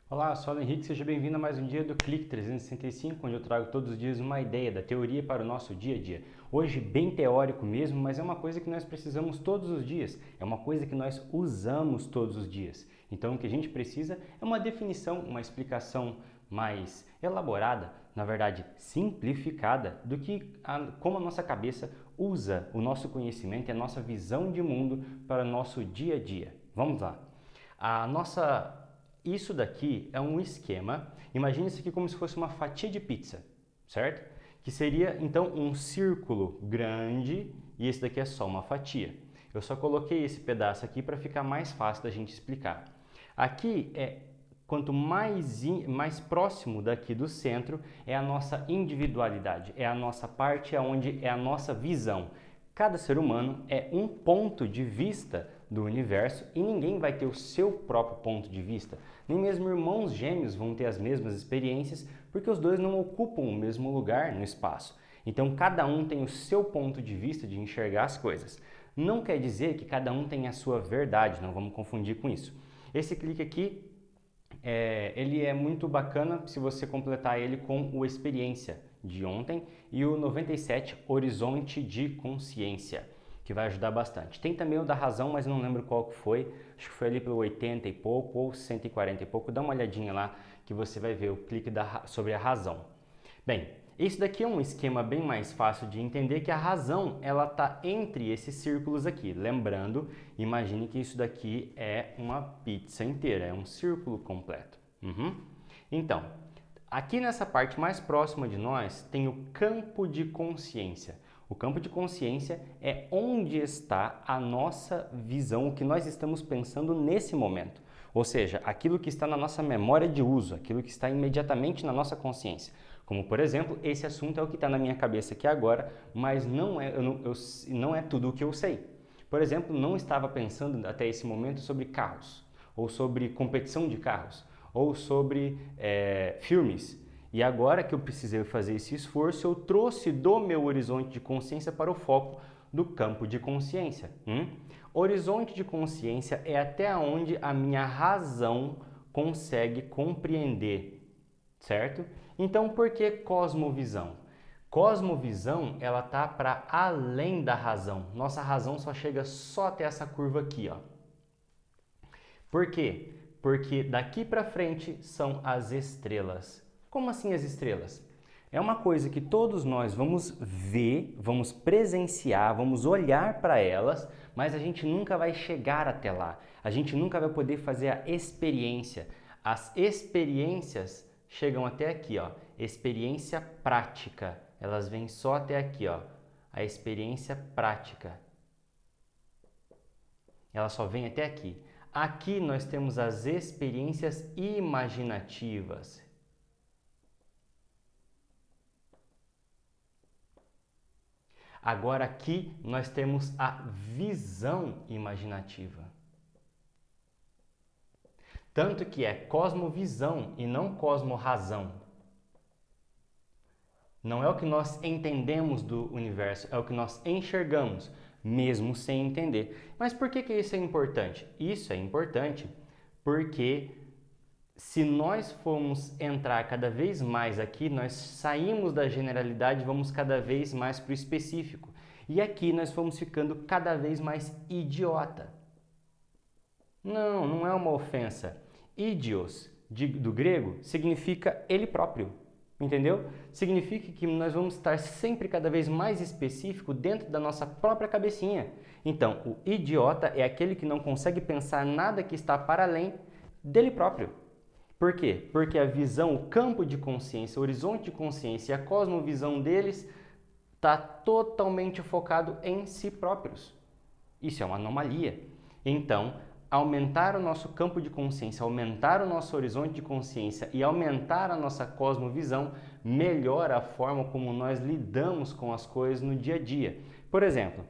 Olá, eu sou o Henrique, seja bem-vindo a mais um dia do Clique 365, onde eu trago todos os dias uma ideia da teoria para o nosso dia a dia. Hoje bem teórico mesmo, mas é uma coisa que nós precisamos todos os dias, é uma coisa que nós usamos todos os dias. Então o que a gente precisa é uma definição, uma explicação mais elaborada, na verdade simplificada, do que como a nossa cabeça usa o nosso conhecimento e a nossa visão de mundo para o nosso dia a dia. Vamos lá. Isso daqui é um esquema, imagine isso aqui como se fosse uma fatia de pizza, certo? Que seria então um círculo grande e esse daqui é só uma fatia. Eu só coloquei esse pedaço aqui para ficar mais fácil da gente explicar. Aqui quanto mais próximo daqui do centro é a nossa individualidade, é a nossa parte onde é a nossa visão. Cada ser humano é um ponto de vista do universo e ninguém vai ter o seu próprio ponto de vista. Nem mesmo irmãos gêmeos vão ter as mesmas experiências porque os dois não ocupam o mesmo lugar no espaço. Então cada um tem o seu ponto de vista de enxergar as coisas. Não quer dizer que cada um tem a sua verdade, não vamos confundir com isso. Esse clique aqui ele é muito bacana se você completar ele com o Experiência de ontem e o 97 Horizonte de Consciência, que vai ajudar bastante. Tem também o da Razão, mas não lembro qual que foi, acho que foi ali pelo 80 e pouco ou 140 e pouco, dá uma olhadinha lá que você vai ver o clique sobre a razão. Bem, isso daqui é um esquema bem mais fácil de entender, que a razão ela está entre esses círculos aqui. Lembrando, imagine que isso daqui é uma pizza inteira, é um círculo completo. Então, aqui nessa parte mais próxima de nós tem o campo de consciência. O campo de consciência é onde está a nossa visão, o que nós estamos pensando nesse momento. Ou seja, aquilo que está na nossa memória de uso, aquilo que está imediatamente na nossa consciência. Como, por exemplo, esse assunto é o que está na minha cabeça aqui agora, mas não é tudo o que eu sei. Por exemplo, não estava pensando até esse momento sobre carros, ou sobre competição de carros, ou sobre filmes. E agora que eu precisei fazer esse esforço, eu trouxe do meu horizonte de consciência para o foco do campo de consciência. Horizonte de consciência é até onde a minha razão consegue compreender, certo? Então, por que cosmovisão? Cosmovisão, ela tá para além da razão. Nossa razão só chega só até essa curva aqui, ó. Por quê? Porque daqui para frente são as estrelas. Como assim as estrelas? É uma coisa que todos nós vamos ver, vamos presenciar, vamos olhar para elas, mas a gente nunca vai chegar até lá. A gente nunca vai poder fazer a experiência. As experiências chegam até aqui, ó. Experiência prática. Elas vêm só até aqui, ó. A experiência prática. Ela só vem até aqui. Aqui nós temos as experiências imaginativas. Agora aqui nós temos a visão imaginativa. Tanto que é cosmovisão e não cosmorrazão. Não é o que nós entendemos do universo, é o que nós enxergamos, mesmo sem entender. Mas por que isso é importante? Isso é importante porque se nós formos entrar cada vez mais aqui, nós saímos da generalidade e vamos cada vez mais para o específico. E aqui nós vamos ficando cada vez mais idiota. Não, não é uma ofensa. Idios, do grego, significa ele próprio. Entendeu? Significa que nós vamos estar sempre cada vez mais específico dentro da nossa própria cabecinha. Então, o idiota é aquele que não consegue pensar nada que está para além dele próprio. Por quê? Porque a visão, o campo de consciência, o horizonte de consciência e a cosmovisão deles está totalmente focado em si próprios. Isso é uma anomalia. Então, aumentar o nosso campo de consciência, aumentar o nosso horizonte de consciência e aumentar a nossa cosmovisão melhora a forma como nós lidamos com as coisas no dia a dia. Por exemplo,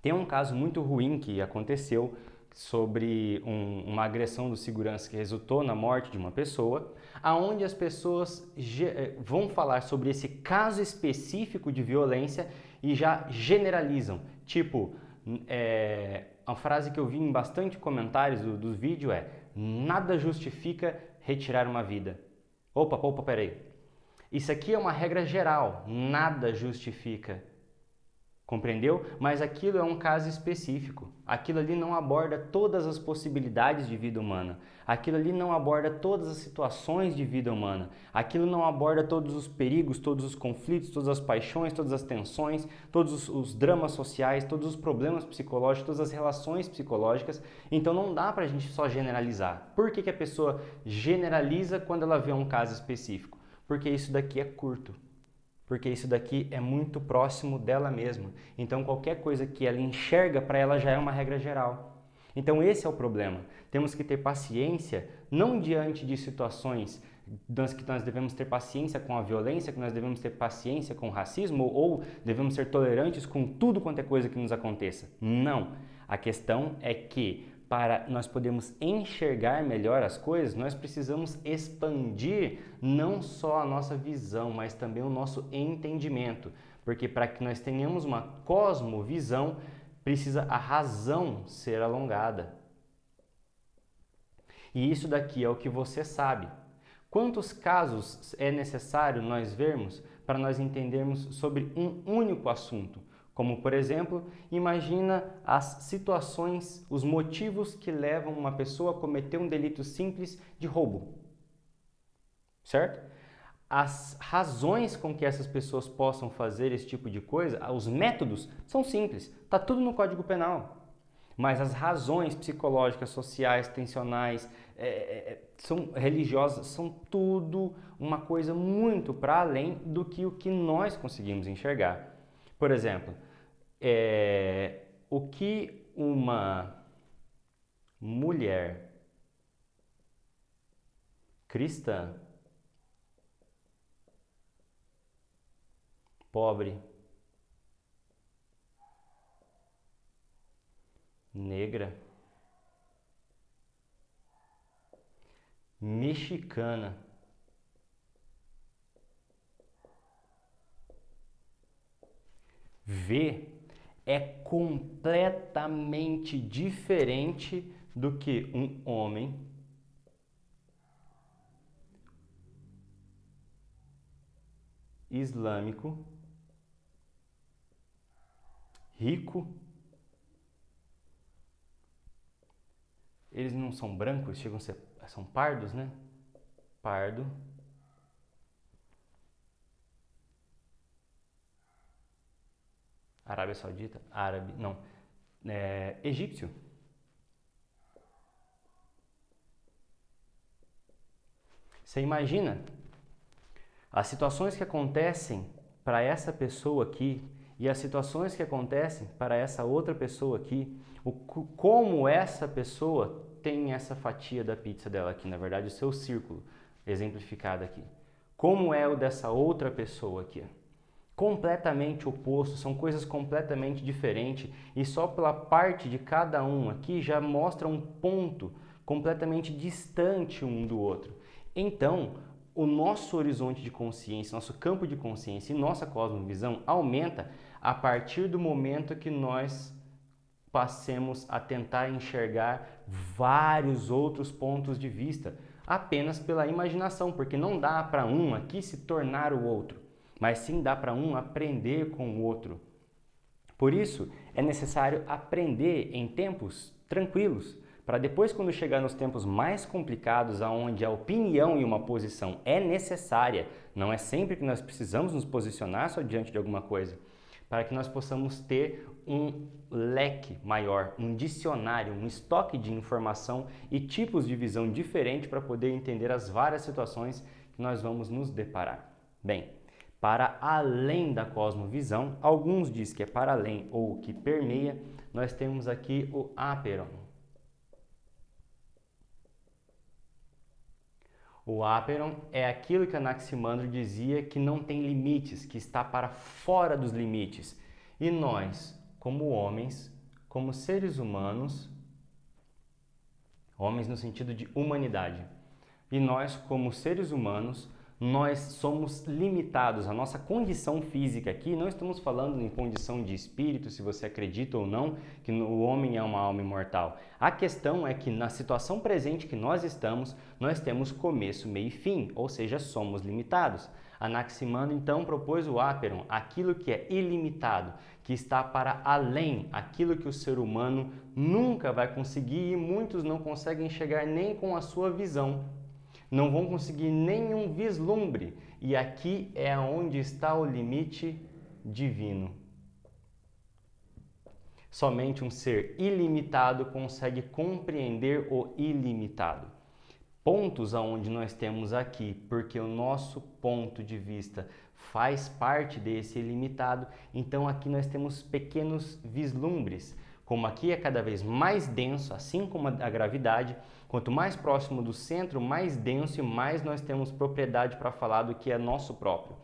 tem um caso muito ruim que aconteceu sobre uma agressão do segurança que resultou na morte de uma pessoa, aonde as pessoas vão falar sobre esse caso específico de violência e já generalizam. Tipo, a frase que eu vi em bastante comentários do vídeo é: nada justifica retirar uma vida. Opa, peraí. Isso aqui é uma regra geral, nada justifica. Compreendeu? Mas aquilo é um caso específico. Aquilo ali não aborda todas as possibilidades de vida humana. Aquilo ali não aborda todas as situações de vida humana. Aquilo não aborda todos os perigos, todos os conflitos, todas as paixões, todas as tensões, todos os dramas sociais, todos os problemas psicológicos, todas as relações psicológicas. Então não dá pra gente só generalizar. Por que a pessoa generaliza quando ela vê um caso específico? Porque isso daqui é curto. Porque isso daqui é muito próximo dela mesma. Então qualquer coisa que ela enxerga para ela já é uma regra geral. Então esse é o problema. Temos que ter paciência, não diante de situações que nós devemos ter paciência com a violência, que nós devemos ter paciência com o racismo ou devemos ser tolerantes com tudo quanto é coisa que nos aconteça. Não. A questão é que para nós podermos enxergar melhor as coisas, nós precisamos expandir não só a nossa visão, mas também o nosso entendimento. Porque para que nós tenhamos uma cosmovisão, precisa a razão ser alongada. E isso daqui é o que você sabe. Quantos casos é necessário nós vermos para nós entendermos sobre um único assunto? Como, por exemplo, imagina as situações, os motivos que levam uma pessoa a cometer um delito simples de roubo, certo? As razões com que essas pessoas possam fazer esse tipo de coisa, os métodos são simples, está tudo no Código Penal. Mas as razões psicológicas, sociais, tensionais, são religiosas, são tudo uma coisa muito para além do que o que nós conseguimos enxergar. Por exemplo, o que uma mulher cristã, pobre, negra, mexicana, vê é completamente diferente do que um homem islâmico, rico. Eles não são brancos, chegam a ser, são pardos, né? Pardo. Arábia Saudita? Árabe, não. Egípcio. Você imagina as situações que acontecem para essa pessoa aqui e as situações que acontecem para essa outra pessoa aqui, como essa pessoa tem essa fatia da pizza dela aqui, na verdade o seu círculo exemplificado aqui. Como é o dessa outra pessoa aqui? Completamente oposto, são coisas completamente diferentes e só pela parte de cada um aqui já mostra um ponto completamente distante um do outro. Então, o nosso horizonte de consciência, nosso campo de consciência e nossa cosmovisão aumenta a partir do momento que nós passemos a tentar enxergar vários outros pontos de vista apenas pela imaginação, porque não dá para um aqui se tornar o outro, mas sim dá para um aprender com o outro. Por isso, é necessário aprender em tempos tranquilos, para depois, quando chegar nos tempos mais complicados, onde a opinião e uma posição é necessária, não é sempre que nós precisamos nos posicionar só diante de alguma coisa, para que nós possamos ter um leque maior, um dicionário, um estoque de informação e tipos de visão diferente para poder entender as várias situações que nós vamos nos deparar. Bem, para além da cosmovisão, alguns dizem que é para além ou que permeia, nós temos aqui o aperon. O aperon é aquilo que Anaximandro dizia que não tem limites, que está para fora dos limites. E nós, como homens, como seres humanos, homens no sentido de humanidade, e nós, como seres humanos, nós somos limitados. A nossa condição física aqui, não estamos falando em condição de espírito, se você acredita ou não que o homem é uma alma imortal. A questão é que na situação presente que nós estamos, nós temos começo, meio e fim, ou seja, somos limitados. Anaximandro então propôs o Aperon, aquilo que é ilimitado, que está para além, aquilo que o ser humano nunca vai conseguir e muitos não conseguem chegar nem com a sua visão. Não vão conseguir nenhum vislumbre. E aqui é onde está o limite divino. Somente um ser ilimitado consegue compreender o ilimitado. Pontos aonde nós temos aqui, porque o nosso ponto de vista faz parte desse ilimitado, então aqui nós temos pequenos vislumbres. Como aqui é cada vez mais denso, assim como a gravidade, quanto mais próximo do centro, mais denso e mais nós temos propriedade para falar do que é nosso próprio.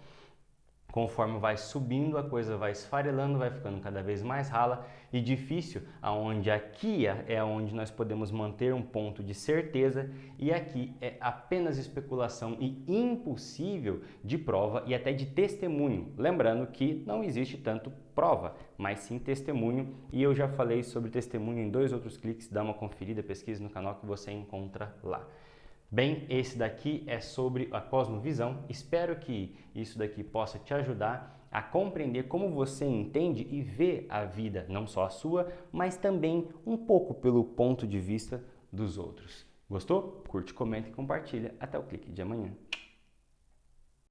Conforme vai subindo, a coisa vai esfarelando, vai ficando cada vez mais rala e difícil, aonde aqui é onde nós podemos manter um ponto de certeza e aqui é apenas especulação e impossível de prova e até de testemunho. Lembrando que não existe tanto prova, mas sim testemunho, e eu já falei sobre testemunho em 2 outros cliques, dá uma conferida, pesquisa no canal que você encontra lá. Bem, esse daqui é sobre a cosmovisão. Espero que isso daqui possa te ajudar a compreender como você entende e vê a vida, não só a sua, mas também um pouco pelo ponto de vista dos outros. Gostou? Curte, comenta e compartilha. Até o clique de amanhã.